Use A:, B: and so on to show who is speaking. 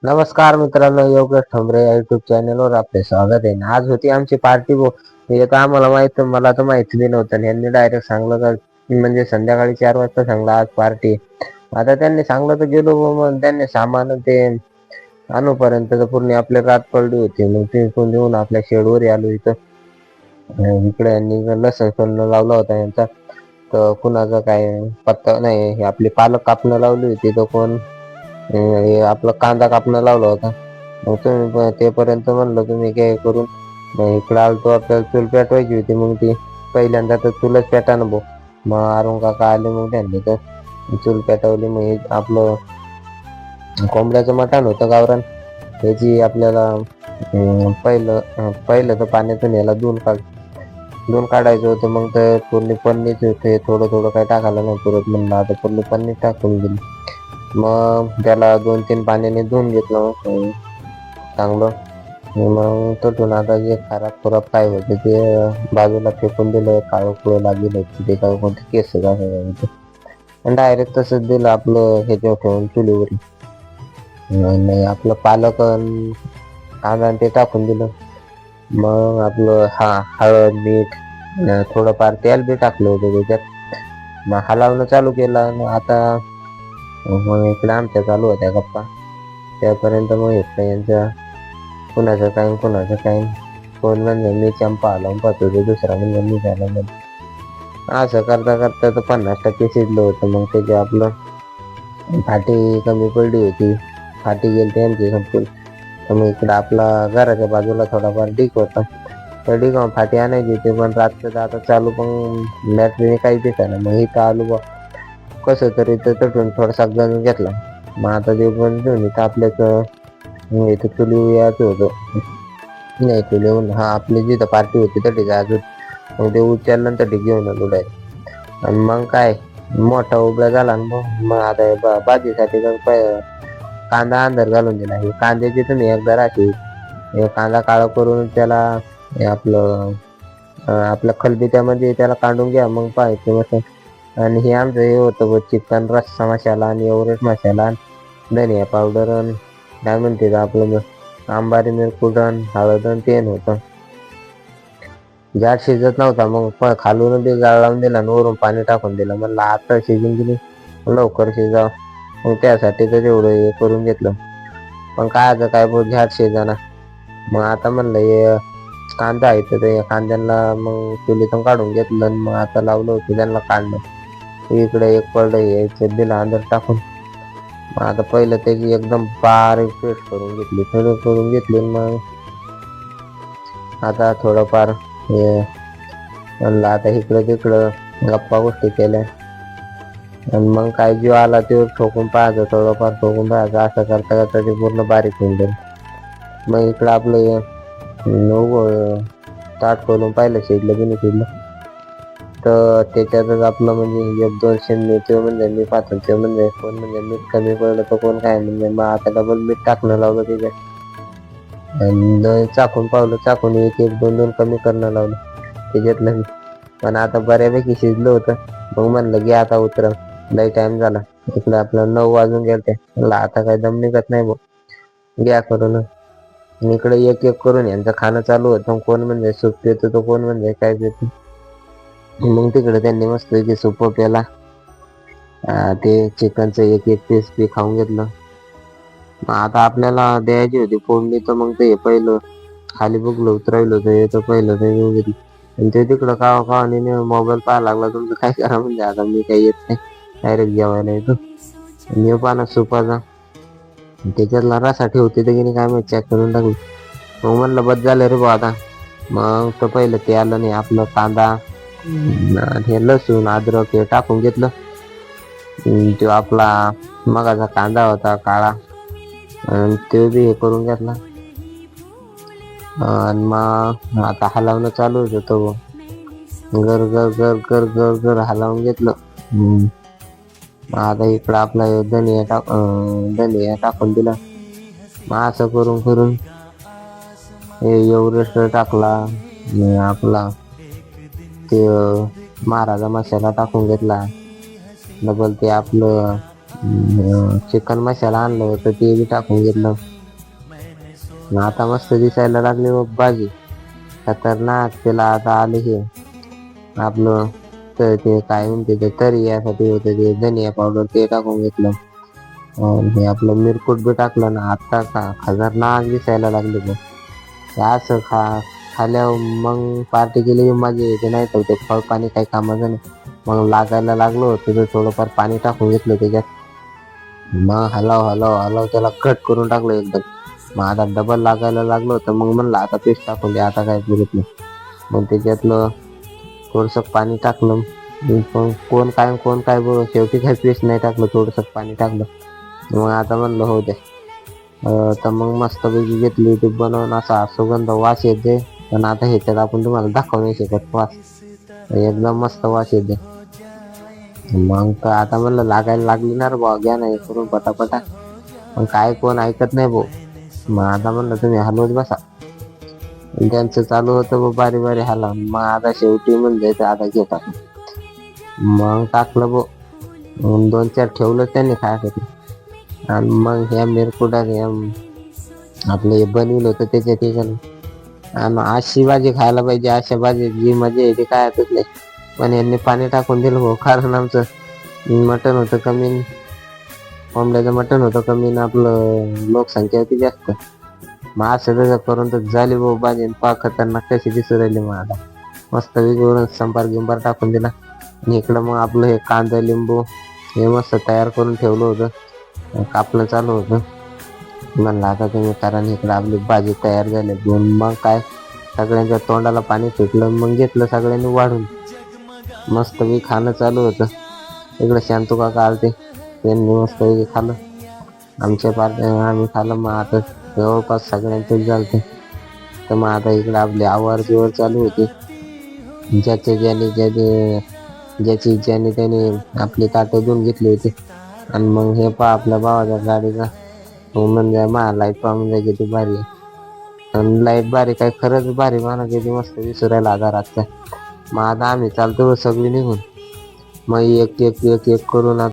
A: नमस्कार मित्रांनो, योगेश ठोंबरे या युट्यूब चॅनलवर आपले स्वागत आहे. आज होती आमची पार्टी हे तर आम्हाला मला तर माहिती बी नव्हतं आणि यांनी डायरेक्ट सांगलं का म्हणजे संध्याकाळी 4 वाजता सांगलं आज पार्टी आहे. आता त्यांनी सांगलं तर गेलो मग त्यांनी सामान ते आणूपर्यंत तर पूर्ण आपल्या रात पडली होती. मग ते इथून येऊन आपल्या शेडवर आलो इथं. इकडे यांनी लसूण सोलणं लावला होता यांचा, तर कुणाचा काय पत्ता नाही. हे आपली पालक कापणं लावली होती तर कोण हे आपलं कांदा कापणं लावला होता. मग तुम्ही तेपर्यंत म्हणलं तुम्ही काय करून मग इकडं आलतो. आपल्याला चूल पेटवायची होती. मग ती पहिल्यांदा तर चूलच पेटाना भाऊ. मग अरुण काका आले, मग त्यांनी तर चूल पेटवली. मग हे आपलं कोंबड्याचं मटण होतं गावरान, त्याची आपल्याला पहिलं तर पाण्यातून याला धुवून काढायचं होतं. मग तर पूर्ण पन्नीच होते, थोडं थोडं काय टाकायला नाही पुरत म्हणलं आता पूर्ण पन्नी टाकून दिली. मग त्याला 2-3 पाण्याने धुवून घेतलं मग चांगलं. मग तटून आता जे खराब काय होते ते बाजूला फेकून दिलं. काळं कुळं लागेल होती ते काय कोणते केस आणि डायरेक्ट तसंच दिलं आपलं ह्याच्यावर ठेवून चुलीवर. आणि आपलं पालक कांदा ते टाकून दिलं. मग आपलं हळद मीठ थोडंफार तेल बी टाकलं होतं त्याच्यात. मग हलवणं चालू केलं आणि आता मग इकडे आमच्या चालू होत्या गप्पा. त्यापर्यंत मग इकडे यांच्या कुणाचं काय कोण म्हणजे मी चंपा लावून पाहतो, दुसरा म्हणजे मी झाला. मग असं करता करता तर 50% शिजलं होतं. मग त्याचे आपलं फाटी कमी पडली होती, फाटी गेली त्यांची संपून. तर मग इकडं आपला घराच्या बाजूला थोडाफार डिक होता, तर डिक फाटी आणायची होती. पण रातचं आता चालू पण बॅटरीने काही दिसायला. मग इथं आलो बा कसं तरी तर तटून थोडासा गंज घेतला. मग आता ते पण घेऊन इथं आपल्याच इथं चुली यायचं होतं. नाही चुली आपली जिथं पार्टी होती तर ठीक अजून. मग ते उचललं तर ठीक घेऊन आलो डायरेक्ट. आणि मग काय मोठा उभा झाला. मग आता भाजीसाठी कांदा अंदर घालून दिला. हे कांद्याची तुम्ही एकदा राहते कांदा काळा करून त्याला आपल्या खलबत्यामध्ये त्याला काढून घ्या. मग पाहायचं मस्त. आणि हे आमचं हे होतं चिकन रस्सा मसाला आणि एव्हरेस्ट मसाला, धनिया पावडर आणि काय म्हणते आपलं अंबारी मिरकुटन हळदन तेन होतं. जाड शिजत नव्हता. मग खालून बी जाळ लावून दिला आणि वरून पाणी टाकून दिलं. म्हणलं आता शिजून गेली लवकर शिजावं. मग त्यासाठी तर तेवढं हे करून घेतलं. पण काय झाड शिजाना. मग आता म्हणलं हे कांदा आहे तर ते कांद्यांना मग चुलीतून काढून घेतलं. मग आता लावलं होतं त्यांना काढणं. इकडे एक पडलं यायचं दिलं अंदर टाकून. मग आता पहिलं त्याची एकदम बारीक पेस्ट करून घेतली. मग आता थोडंफार हे म्हणलं आता इकडं तिकडं गप्पा गोष्टी केल्या. आणि मग काय जीव आला ते ठोकून पाहायचं, थोडंफार ठोकून पाहायचं. असं करता करता ते पूर्ण बारीक होऊन जाईल. मग इकडं आपलं ताट खोलून पाहिलं शिजलं की नाही शिजलं. तर त्याच्यातच आपलं म्हणजे 1-2 मीठ म्हणजे मी पाहतो ते म्हणजे कोण म्हणजे मीठ कमी पडलं तर कोण काय म्हणजे मग आता डबल मीठ टाकणं लावलं त्याच्यात. आणि चाकून पावलं, चाकून 1-1 2-2 कमी करणं लावलं त्याच्यातलं. पण आता बऱ्यापैकी शिजलं होतं. मग म्हणलं की आता उतरव, लई टाइम झाला. इकडे आपलं 9 वाजून गेलते. म्हणलं आता काय दम निघत नाही भाऊ, घ्या करून. इकडे एक एक करून यांचं खाणं चालू होतं. कोण म्हणजे सूप पितो तर कोण म्हणजे काय पितो. मग तिकडे त्यांनी मस्त सूप प्याला. ते चिकनचं एक पीस बी खाऊन घेतलं. मग आता आपल्याला द्यायची होती फोडणी, तर मग ते पहिलं खाली बघलं उतरायलं होतं हे तर पहिलं ते घेतलं. आणि ते तिकडं का आणि मोबाईल पाहायला लागला. तुमचं काय करा म्हणजे आता मी काही येत नाही, डायरेक्ट जेवायला येतो. मी पाना सुपाचा त्याच्यातला रसा ठेवते तर की नाही काय माहिती, चेक करून टाकलं. मग म्हणलं बस झालं रे बा आता. मग तर पहिलं ते आलं नाही आपलं कांदा हे लसूण अद्रक हे टाकून घेतलं. तो आपला मगाचा कांदा होता काळा आणि ते बी हे करून घेतला. आणि मग आता हलवणं चालू होतं. गर गर गर गर गर गर हलवून घेतलं. आता इकडं आपला धनिया टाकून दिला. मग असं करून करून एव्हरेस्ट टाकला. आपला ते महाराजा मसाला टाकून घेतला. डबल ते आपलं चिकन मसाला आणलं होतं ते बी टाकून घेतलं. आता मस्त दिसायला लागली व भाजी खतरनाक. त्याला आता आले हे आपलं तर ते काय म्हणते ते तरी यासाठी होते ते धनिया पावडर ते टाकून घेतलं. हे आपलं मिरकुट बी टाकलं ना आता खतरनाक दिसायला लागले बघ. असं खाल्यावर मग पार्टी केली की मजा येते, नाही तर ते फळ पाणी काही कामाचं नाही. मग लागायला लागलो तिथं थोडंफार पाणी टाकून घेतलं त्याच्यात. मग हलाव त्याला कट करून टाकलं एकदम. मग आता डबल लागायला लागलो तर मग म्हणलं आता पेस्ट टाकून दे, आता काय बोलत नाही. मग त्याच्यातलं थोडस पाणी टाकलं. कोण काय बोल, शेवटी काही पेस्ट नाही टाकलं, थोडस पाणी टाकलं. मग आता म्हणलं हो दे. तर मग मस्तपैकी घेतली ती बनवून, असा सुगंध वास येते. पण आता ह्याच्यात आपण तुम्हाला दाखवू नाही शकत वास, एकदम मस्त वास येते. मग तर आता म्हणलं लागायला लागली ना रे बुवा, घ्या ना हे करून पटापटा. पण काय कोण ऐकत नाही भाऊ. मग आता म्हणलं तुम्ही हलवत बसा. त्यांचं चालू होतं बारी बारी हलव. मग आता शेवटी म्हणले आता घेतात. मग टाकलं बो, 2-4 ठेवलं त्यांनी खायसाठी. आणि मग ह्या मिरकुटात आपलं हे बनवलं होतं त्याच्यात. आणि अशी भाजी खायला पाहिजे, अशा भाजी जी मजा येते काय आतच नाही. पण यांनी पाणी टाकून दिलं भाऊ, कारण आमचं मटण होतं कमी, कोंबड्याचं मटण होतं कमी ना आपलं लोकसंख्या होती जास्त. मग असं तसं करून तर झाली भाऊ भाजी. खतरनाक कशी दिसू राहिली. मग आता मस्त वेगवेगळं संभार गिंबार टाकून दिला. आणि इकडं मग आपलं हे कांदा लिंबू हे मस्त तयार करून ठेवलं होतं, कापणं चालू होतं. म्हणलं आता तुम्ही करा. इकडं आपली भाजी तयार झाली. मग काय सगळ्यांच्या तोंडाला पाणी सुटलं. मग घेतलं सगळ्यांनी वाढून, मस्त बी खाणं चालू होतं. इकडे शांतू काका आलते, त्यांनी मस्त खाल्लं. आमच्या आम्ही खाल्लं. मग आता जवळपास सगळ्यांचंच झालं. तर मग आता इकडे आपली आवर बिवर चालू होती. ज्याची ज्याने त्याने आपली ताटं धुवून घेतली होती. आणि मग हे आपल्या भावाच्या गाडीचा म्हणजे लाईट पाहून किती भारी आहे. आणि लाईट भारी काय खरंच भारी म्हणा, किती मस्त दिसू राहिला आता रातचा. मग आता आम्ही चालतो सगळी निघून. मग एक करून